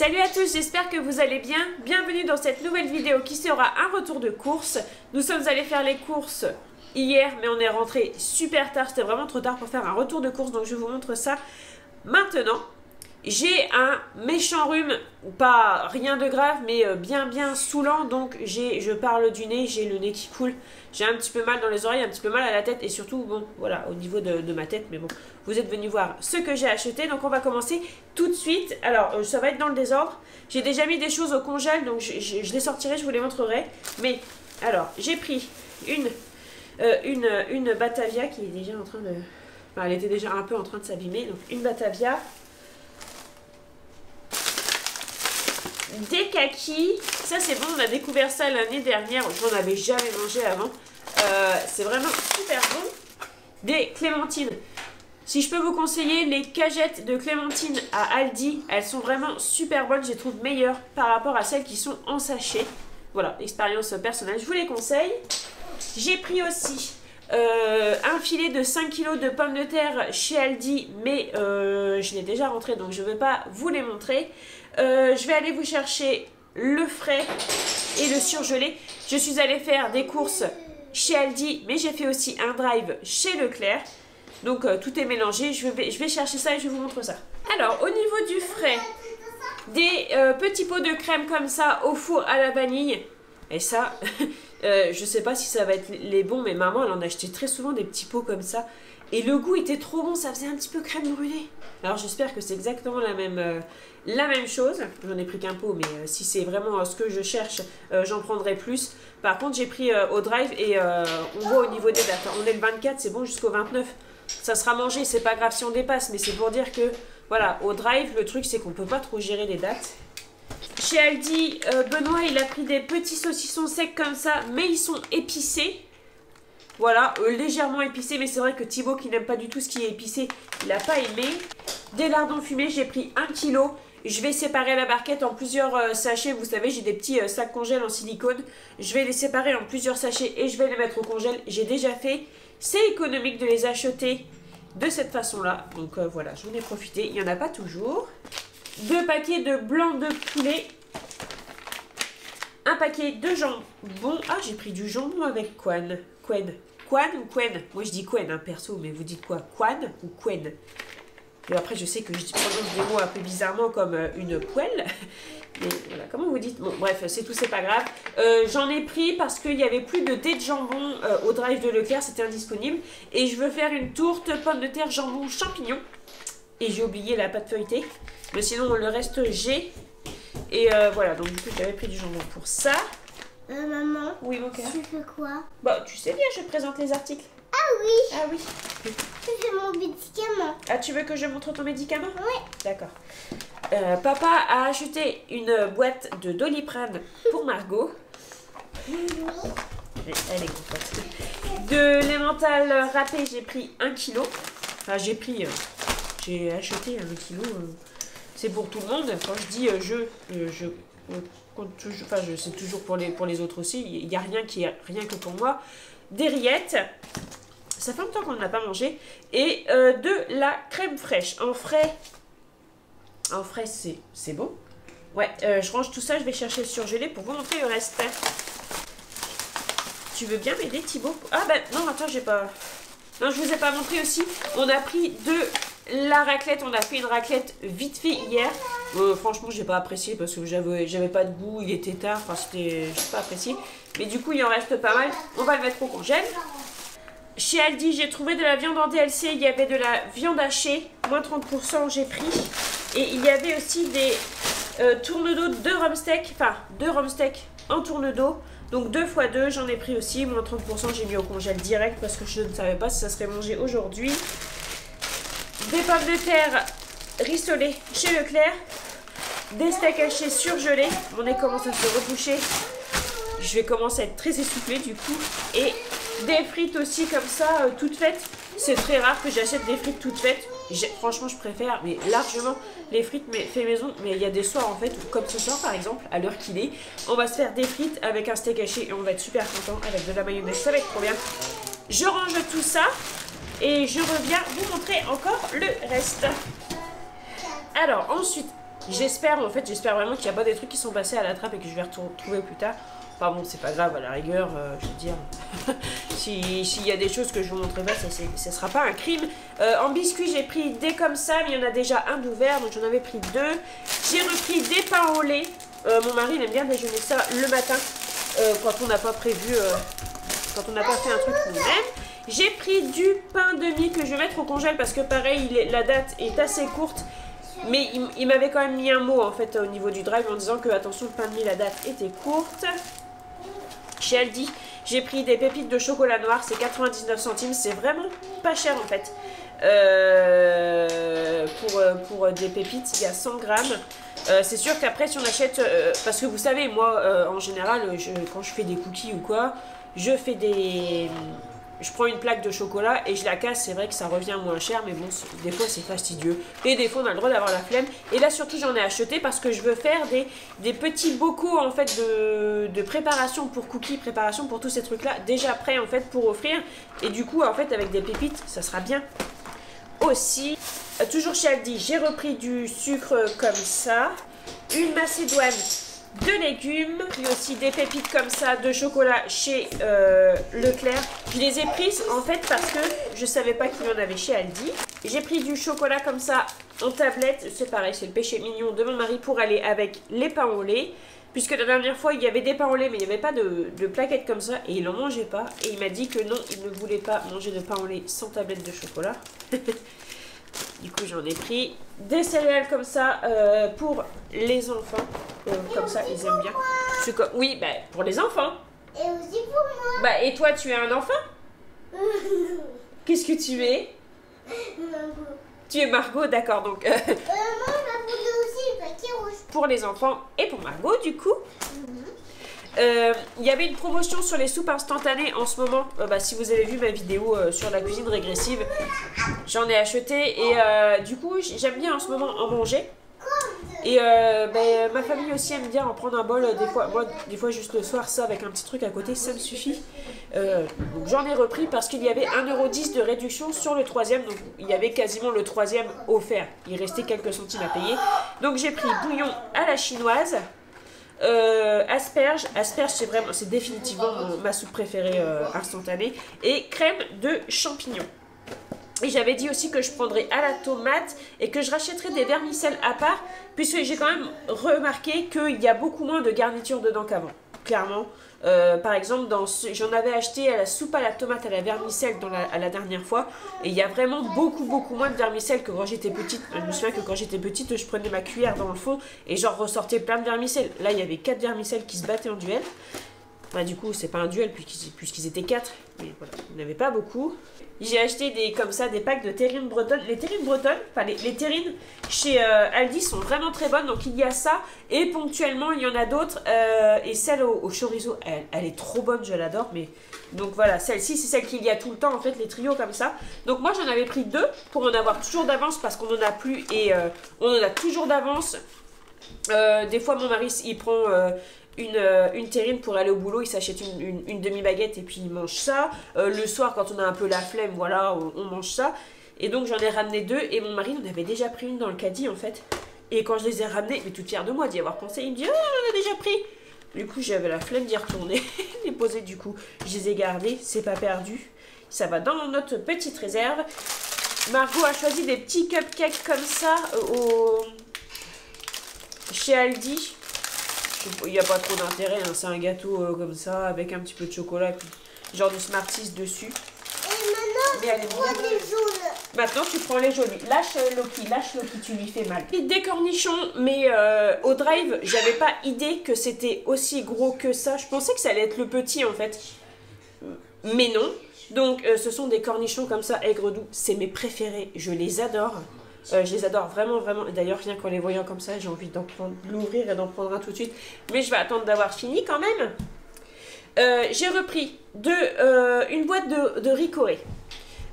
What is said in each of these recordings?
Salut à tous, j'espère que vous allez bien. Bienvenue dans cette nouvelle vidéo qui sera un retour de course. Nous sommes allés faire les courses hier, mais on est rentré super tard. C'était vraiment trop tard pour faire un retour de course, donc je vous montre ça maintenant. J'ai un méchant rhume, pas rien de grave, mais bien saoulant. Donc je parle du nez, j'ai le nez qui coule. J'ai un petit peu mal dans les oreilles, un petit peu mal à la tête et surtout, bon, voilà, au niveau de ma tête. Mais bon, vous êtes venus voir ce que j'ai acheté. Donc on va commencer tout de suite. Alors, ça va être dans le désordre. J'ai déjà mis des choses au congèle, donc je les sortirai, je vous les montrerai. Mais, alors, j'ai pris une Batavia qui est déjà en train de... Enfin, elle était déjà un peu en train de s'abîmer. Donc, une Batavia. Des kakis, ça c'est bon, on a découvert ça l'année dernière, j'en avais jamais mangé avant, c'est vraiment super bon. Des clémentines, si je peux vous conseiller les cagettes de clémentines à Aldi, elles sont vraiment super bonnes, je les trouve meilleures par rapport à celles qui sont en sachet. Voilà, expérience personnelle, je vous les conseille. J'ai pris aussi un filet de 5 kg de pommes de terre chez Aldi, mais je l'ai déjà rentré donc je ne vais pas vous les montrer. Je vais aller vous chercher le frais et le surgelé. Je suis allée faire des courses chez Aldi, mais j'ai fait aussi un drive chez Leclerc. Donc tout est mélangé. Je vais chercher ça et je vous montre ça. Alors, au niveau du frais, des petits pots de crème comme ça au four à la vanille. Et ça, je sais pas si ça va être les bons, mais maman, elle en achetait très souvent des petits pots comme ça. Et le goût était trop bon, ça faisait un petit peu crème brûlée. Alors j'espère que c'est exactement la même chose. J'en ai pris qu'un pot, mais si c'est vraiment ce que je cherche, j'en prendrai plus. Par contre, j'ai pris au drive et on voit au niveau des dates. On est le 24, c'est bon jusqu'au 29. Ça sera mangé, c'est pas grave si on dépasse, mais c'est pour dire que, voilà, au drive, le truc c'est qu'on peut pas trop gérer les dates. Chez Aldi, Benoît, il a pris des petits saucissons secs comme ça, mais ils sont épicés. Voilà, légèrement épicé, mais c'est vrai que Thibaut qui n'aime pas du tout ce qui est épicé, il n'a pas aimé. Des lardons fumés, j'ai pris 1 kg. Je vais séparer la barquette en plusieurs sachets. Vous savez, j'ai des petits sacs congèle en silicone. Je vais les séparer en plusieurs sachets et je vais les mettre au congèle. J'ai déjà fait. C'est économique de les acheter de cette façon-là. Donc voilà, j'en ai profité. Il n'y en a pas toujours. 2 paquets de blanc de poulet. Un paquet de jambon. Ah, j'ai pris du jambon avec Quan ou Quen? Moi je dis Quen hein, perso, mais vous dites quoi? Quan ou Quen? Et après je sais que je prononce des mots un peu bizarrement comme une poêle. Mais voilà, comment vous dites? Bon bref, c'est tout, c'est pas grave. J'en ai pris parce qu'il n'y avait plus de dés de jambon au drive de Leclerc, c'était indisponible. Et je veux faire une tourte pomme de terre, jambon, champignons. Et j'ai oublié la pâte feuilletée. Mais sinon le reste j'ai. Et voilà, donc du coup j'avais pris du jambon pour ça. Maman, oui, mon cœur. Tu fais quoi? Bah, tu sais bien, je présente les articles. Ah oui. Ah oui. Tu fais mon médicament. Ah, tu veux que je montre ton médicament? Oui. D'accord. Papa a acheté une boîte de Doliprane pour Margot. Elle est contente. De l'emmental râpé, j'ai pris 1 kg. Enfin, j'ai acheté 1 kg. C'est pour tout le monde. Quand je dis c'est toujours pour les autres aussi. Il n'y a rien qui est rien que pour moi. Des rillettes. Ça fait longtemps qu'on n'a pas mangé. Et de la crème fraîche. En frais, c'est bon. Ouais, je range tout ça. Je vais chercher le surgelé pour vous montrer le reste. Tu veux bien m'aider, Thibaut? Ah ben non, attends, j'ai pas... Non, je vous ai pas montré aussi. On a pris de la raclette. On a fait une raclette vite fait hier. Franchement, j'ai pas apprécié parce que j'avais pas de goût. Il était tard. Enfin, j'ai pas apprécié. Mais du coup, il en reste pas mal. On va le mettre au congèle. Chez Aldi, j'ai trouvé de la viande en DLC. Il y avait de la viande hachée. Moins 30%, j'ai pris. Et il y avait aussi des tourne-dos de rumsteak. Enfin, 2 rumsteak en tourne-dos. Donc 2 x 2, j'en ai pris aussi. Moins 30%, j'ai mis au congèle direct parce que je ne savais pas si ça serait mangé aujourd'hui. Des pommes de terre rissolées chez Leclerc. Des steaks hachés surgelés. Mon nez commence à se reboucher. Je vais commencer à être très essoufflée du coup. Et des frites aussi comme ça, toutes faites. C'est très rare que j'achète des frites toutes faites. Franchement, je préfère, mais largement, les frites fait maison. Mais il y a des soirs, en fait, comme ce soir, par exemple, à l'heure qu'il est, on va se faire des frites avec un steak haché et on va être super content avec de la mayonnaise. Ça va être trop bien. Je range tout ça et je reviens vous montrer encore le reste. Alors, ensuite, J'espère vraiment qu'il n'y a pas des trucs qui sont passés à la trappe et que je vais retrouver plus tard. Enfin bon, c'est pas grave, à la rigueur, je veux dire, s'il y a des choses que je vous montrerai pas, ça sera pas un crime. En biscuits, j'ai pris des comme ça, mais il y en a déjà un d'ouvert, donc j'en avais pris 2. J'ai repris des pains au lait. Mon mari, il aime bien déjeuner ça le matin, quand on n'a pas prévu, quand on n'a pas fait un truc qu'on aime. J'ai pris du pain de mie que je vais mettre au congèle parce que pareil, la date est assez courte. Mais il m'avait quand même mis un mot en fait au niveau du drive en disant que attention, le pain de mie, la date était courte. Chez Aldi, j'ai pris des pépites de chocolat noir, c'est 99 centimes, c'est vraiment pas cher en fait. Pour des pépites, il y a 100 grammes. C'est sûr qu'après si on achète, parce que vous savez moi en général quand je fais des cookies ou quoi, je prends une plaque de chocolat et je la casse, c'est vrai que ça revient moins cher, mais bon, des fois c'est fastidieux. Et des fois on a le droit d'avoir la flemme. Et là surtout j'en ai acheté parce que je veux faire des petits bocaux en fait de préparation pour cookies, préparation pour tous ces trucs là, déjà prêts en fait pour offrir. Et du coup en fait avec des pépites, ça sera bien. Aussi, toujours chez Aldi, j'ai repris du sucre comme ça, une macédoine de légumes, puis aussi des pépites comme ça de chocolat chez Leclerc. Je les ai prises en fait parce que je savais pas qu'il y en avait chez Aldi. J'ai pris du chocolat comme ça en tablette, c'est pareil, c'est le péché mignon de mon mari pour aller avec les pains au lait. Puisque la dernière fois il y avait des pains au lait mais il n'y avait pas de plaquettes comme ça et il n'en mangeait pas. Et il m'a dit que non, il ne voulait pas manger de pain au lait sans tablette de chocolat. Du coup j'en ai pris des céréales comme ça pour les enfants, comme ça ils aiment bien. Oui, bah, pour les enfants. Et aussi pour moi. Bah et toi tu es un enfant? Qu'est-ce que tu es? Margot. Tu es Margot, d'accord, donc Moi je vais prendre aussi le paquet rouge. pour les enfants et pour Margot du coup. Il y avait une promotion sur les soupes instantanées en ce moment. Si vous avez vu ma vidéo sur la cuisine régressive, j'en ai acheté et du coup j'aime bien en ce moment en manger. Et ma famille aussi aime bien en prendre un bol des fois. Moi, des fois juste le soir, ça avec un petit truc à côté, ça me suffit. Donc j'en ai repris parce qu'il y avait 1,10 € de réduction sur le troisième. Donc il y avait quasiment le troisième offert. Il restait quelques centimes à payer. Donc j'ai pris bouillon à la chinoise. Asperges, c'est définitivement ma soupe préférée instantanée, et crème de champignons. Et j'avais dit aussi que je prendrais à la tomate et que je rachèterais des vermicelles à part, puisque j'ai quand même remarqué qu'il y a beaucoup moins de garniture dedans qu'avant, clairement. Par exemple, j'en avais acheté à la soupe à la tomate à la vermicelle à la dernière fois, et il y a vraiment beaucoup moins de vermicelle que quand j'étais petite. Je me souviens que quand j'étais petite, je prenais ma cuillère dans le fond et j'en ressortais plein de vermicelles. Là, il y avait 4 vermicelles qui se battaient en duel. Bah, du coup, c'est pas un duel puisqu'ils étaient 4, mais voilà, il n'y en avait pas beaucoup. J'ai acheté comme ça des packs de terrines bretonnes. Les terrines bretonnes, enfin les terrines chez Aldi sont vraiment très bonnes. Donc il y a ça et ponctuellement il y en a d'autres. Et celle au chorizo, elle est trop bonne, je l'adore. Mais donc voilà, celle-ci c'est celle qu'il y a tout le temps en fait, les trios comme ça. Donc moi j'en avais pris 2 pour en avoir toujours d'avance parce qu'on en a plus et on en a toujours d'avance. Des fois mon mari il prend une terrine pour aller au boulot, il s'achète une demi-baguette et puis il mange ça. Le soir quand on a un peu la flemme, voilà, on mange ça. Et donc j'en ai ramené 2 et mon mari en avait déjà pris une dans le caddie en fait. Et quand je les ai ramenés, mais toute fière de moi d'y avoir pensé, il me dit « Oh, j'en ai déjà pris !» Du coup j'avais la flemme d'y retourner, les poser du coup. Je les ai gardés, c'est pas perdu. Ça va dans notre petite réserve. Margot a choisi des petits cupcakes comme ça chez Aldi. Il n'y a pas trop d'intérêt, hein. C'est un gâteau comme ça, avec un petit peu de chocolat, genre de Smarties dessus. Et maintenant, je prends les jaunes. Maintenant, tu prends les jaunes. Lâche Loki, tu lui fais mal. Des cornichons, mais au drive, j'avais pas idée que c'était aussi gros que ça. Je pensais que ça allait être le petit, en fait. Mais non. Donc, ce sont des cornichons comme ça, aigre doux. C'est mes préférés, je les adore. Je les adore vraiment. Et d'ailleurs, rien qu'en les voyant comme ça, j'ai envie de l'ouvrir et d'en prendre un tout de suite. Mais je vais attendre d'avoir fini quand même. J'ai repris une boîte de ricoré.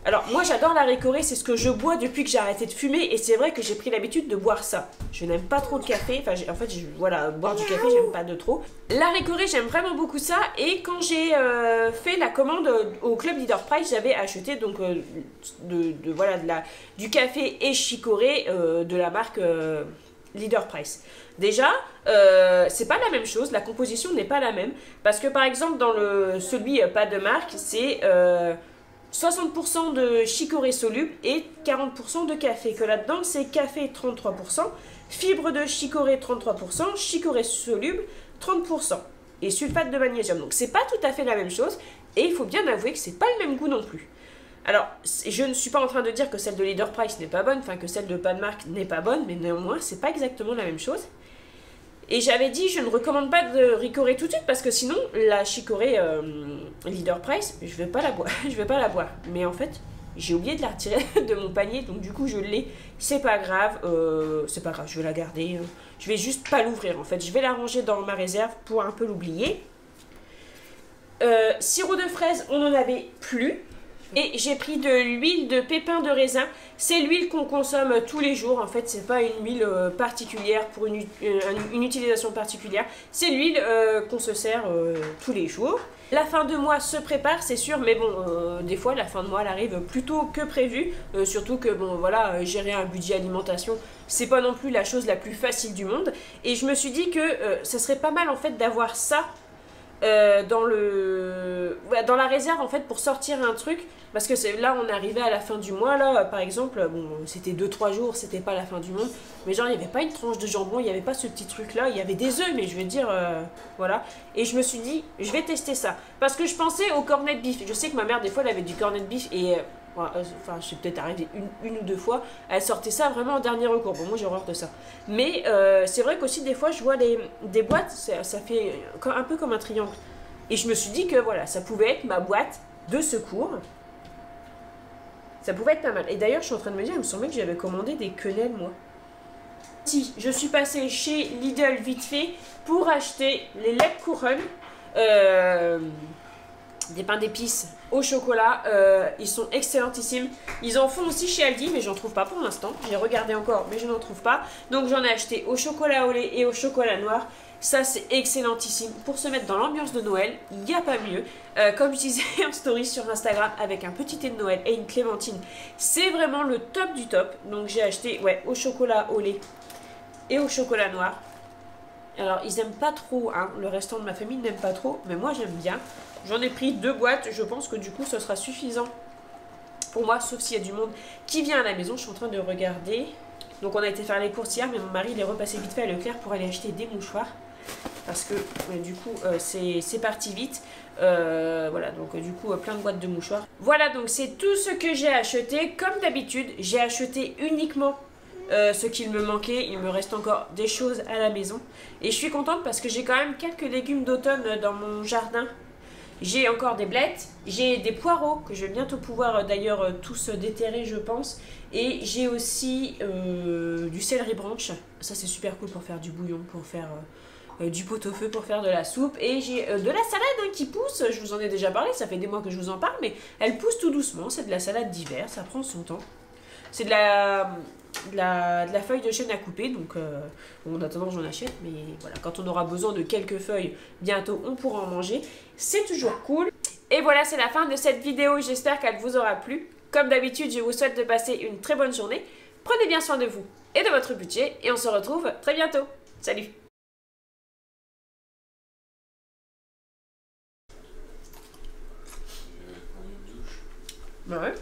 Alors, moi, j'adore la ricoré. C'est ce que je bois depuis que j'ai arrêté de fumer. Et c'est vrai que j'ai pris l'habitude de boire ça. Je n'aime pas trop le café. Enfin, voilà, boire du café, j'aime pas de trop. La ricoré, j'aime vraiment beaucoup ça. Et quand j'ai fait la commande au Club Leader Price, j'avais acheté donc du café et chicoré de la marque Leader Price. Déjà, c'est pas la même chose, la composition n'est pas la même. Parce que par exemple, dans celui pas de marque, c'est 60% de chicorée soluble et 40% de café. Que là-dedans, c'est café 33%, fibre de chicorée 33%, chicorée soluble 30%. Et sulfate de magnésium. Donc c'est pas tout à fait la même chose. Et il faut bien avouer que c'est pas le même goût non plus. Alors, je ne suis pas en train de dire que celle de Leader Price n'est pas bonne, enfin que celle de pas de marque n'est pas bonne, mais néanmoins, c'est pas exactement la même chose. Et j'avais dit, je ne recommande pas de ricorée tout de suite, parce que sinon, la chicorée Leader Price, je vais pas la boire. Je vais pas la boire. Mais en fait, j'ai oublié de la retirer de mon panier, donc du coup, je l'ai. C'est pas grave, je vais la garder. Je vais juste pas l'ouvrir, en fait. Je vais la ranger dans ma réserve pour un peu l'oublier. Sirop de fraise, on n'en avait plus. Et j'ai pris de l'huile de pépins de raisin. C'est l'huile qu'on consomme tous les jours. En fait, c'est pas une huile particulière pour une utilisation particulière. C'est l'huile qu'on se sert tous les jours. La fin de mois se prépare, c'est sûr, mais bon, des fois, la fin de mois, elle arrive plus tôt que prévu. Surtout que, bon, voilà, gérer un budget alimentation, c'est pas non plus la chose la plus facile du monde. Et je me suis dit que ça serait pas mal, en fait, d'avoir ça dans la réserve en fait pour sortir un truc, parce que là on est arrivé à la fin du mois là, par exemple, bon c'était 2-3 jours, c'était pas la fin du monde, mais genre il n'y avait pas une tranche de jambon, il n'y avait pas ce petit truc là, il y avait des œufs, mais je veux dire voilà, et je me suis dit je vais tester ça, parce que je pensais au cornet de beef. Je sais que ma mère des fois elle avait du cornet de beef et enfin, je suis peut-être arrivée une ou deux fois, elle sortait ça vraiment en dernier recours. Bon, moi j'ai horreur de ça. Mais c'est vrai qu'aussi des fois je vois des boîtes, ça fait un peu comme un triangle. Et je me suis dit que voilà, ça pouvait être ma boîte de secours. Ça pouvait être pas mal. Et d'ailleurs, je suis en train de me dire, il me semblait que j'avais commandé des quenelles, moi. Si, je suis passée chez Lidl vite fait pour acheter les Lebkuchen. Des pains d'épices au chocolat, ils sont excellentissimes. Ils en font aussi chez Aldi, mais j'en trouve pas pour l'instant. J'ai regardé encore, mais je n'en trouve pas. Donc j'en ai acheté au chocolat au lait et au chocolat noir. Ça c'est excellentissime pour se mettre dans l'ambiance de Noël, il n'y a pas mieux. Comme je disais en story sur Instagram, avec un petit thé de Noël et une clémentine, c'est vraiment le top du top. Donc j'ai acheté au chocolat au lait et au chocolat noir. Alors ils aiment pas trop, hein, le restant de ma famille n'aime pas trop, mais moi j'aime bien. J'en ai pris 2 boîtes, je pense que du coup ce sera suffisant pour moi, sauf s'il y a du monde qui vient à la maison. Je suis en train de regarder. Donc on a été faire les courses hier, mais mon mari il est repassé vite fait à Leclerc pour aller acheter des mouchoirs. Parce que du coup c'est parti vite. Voilà, donc du coup plein de boîtes de mouchoirs. Voilà, donc c'est tout ce que j'ai acheté. Comme d'habitude, j'ai acheté uniquement ce qu'il me manquait. Il me reste encore des choses à la maison. Et je suis contente parce que j'ai quand même quelques légumes d'automne dans mon jardin. J'ai encore des blettes, j'ai des poireaux que je vais bientôt pouvoir d'ailleurs tous déterrer je pense. Et j'ai aussi du céleri branche. Ça c'est super cool pour faire du bouillon, pour faire du pot-au-feu, pour faire de la soupe. Et j'ai de la salade qui pousse, je vous en ai déjà parlé, ça fait des mois que je vous en parle. Mais elle pousse tout doucement, c'est de la salade d'hiver, ça prend son temps. C'est de la feuille de chêne à couper, donc en attendant j'en achète, mais voilà, quand on aura besoin de quelques feuilles, bientôt on pourra en manger, c'est toujours cool. Et voilà, c'est la fin de cette vidéo, j'espère qu'elle vous aura plu. Comme d'habitude, je vous souhaite de passer une très bonne journée, prenez bien soin de vous et de votre budget, et on se retrouve très bientôt. Salut! Bah ouais.